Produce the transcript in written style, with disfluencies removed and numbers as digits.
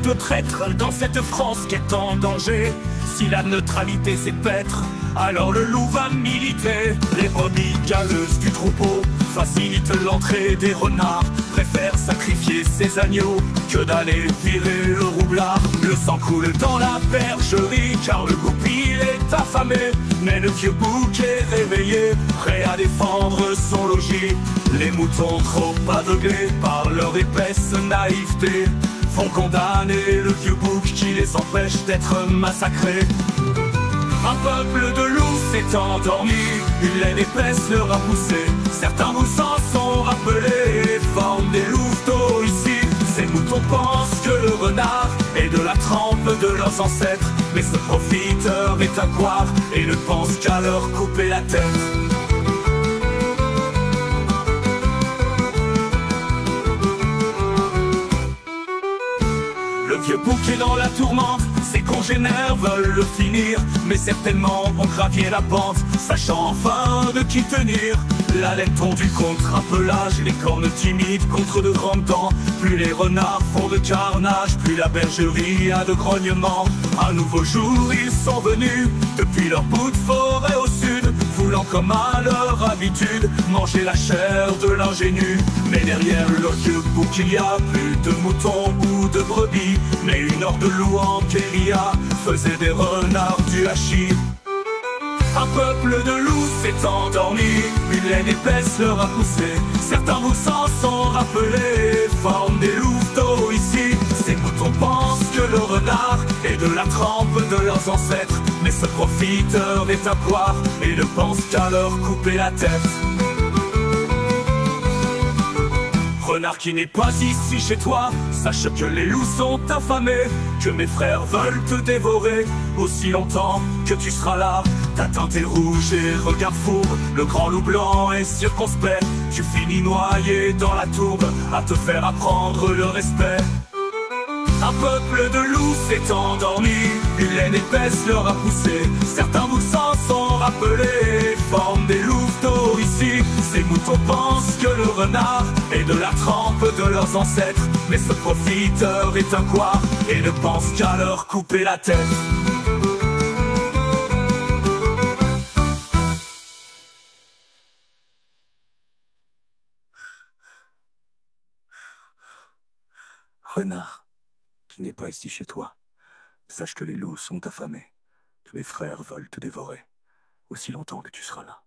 de traîtres dans cette France qui est en danger. Si la neutralité c'est paître, alors le loup va militer. Les brebis galeuses du troupeau facilitent l'entrée des renards, préfèrent sacrifier ses agneaux que d'aller virer le roublard. Le sang coule dans la bergerie car le goupil est affamé, mais le vieux bouc est réveillé, prêt à défendre son logis. Les moutons trop aveuglés par leur épaisse naïveté font condamner le vieux bouc qui les empêche d'être massacrés. Un peuple de loups s'est endormi, une laine épaisse leur a poussé. Certains vous s'en sont rappelés et forment des louveteaux ici. Ces moutons pensent que le renard est de la trempe de leurs ancêtres, mais ce profiteur est un couard et ne pense qu'à leur couper la tête. Le vieux bouc est dans la tourmente, ses congénères veulent le finir, mais certainement ont gravier la pente, sachant enfin de qui tenir. La laine tondue contre un pelage, les cornes timides contre de grandes dents. Plus les renards font de carnage, plus la bergerie a de grognements. Un nouveau jour ils sont venus, depuis leur bout de forêt au sud, voulant comme à leur habitude manger la chair de l'ingénu. Mais derrière le vieux bouc il y a plus de moutons ou de brebis, mais une horde de loups en guérilla faisait des renards du hachis. Un peuple de loups s'est endormi, une laine épaisse leur a poussé. Certains vous s'en sont rappelés, forment des louveteaux ici. Ces moutons pensent que le renard est de la trempe de leurs ancêtres, mais ce profiteur est un poire et ne pense qu'à leur couper la tête. Renard qui n'est pas ici chez toi, sache que les loups sont affamés, que mes frères veulent te dévorer aussi longtemps que tu seras là. Ta teinte est rouge et regard fourbe, le grand loup blanc est circonspect. Tu finis noyé dans la tourbe, à te faire apprendre le respect. Un peuple de loups s'est endormi, une laine épaisse leur a poussé. Certains vous s'en sont rappelés, forment des louveteaux ici. Ces moutons pensent que le renard est de la trempe de leurs ancêtres, mais ce profiteur est un couard et ne pense qu'à leur couper la tête. Renard qui n'est pas ici chez toi, sache que les loups sont affamés, que mes frères veulent te dévorer aussi longtemps que tu seras là.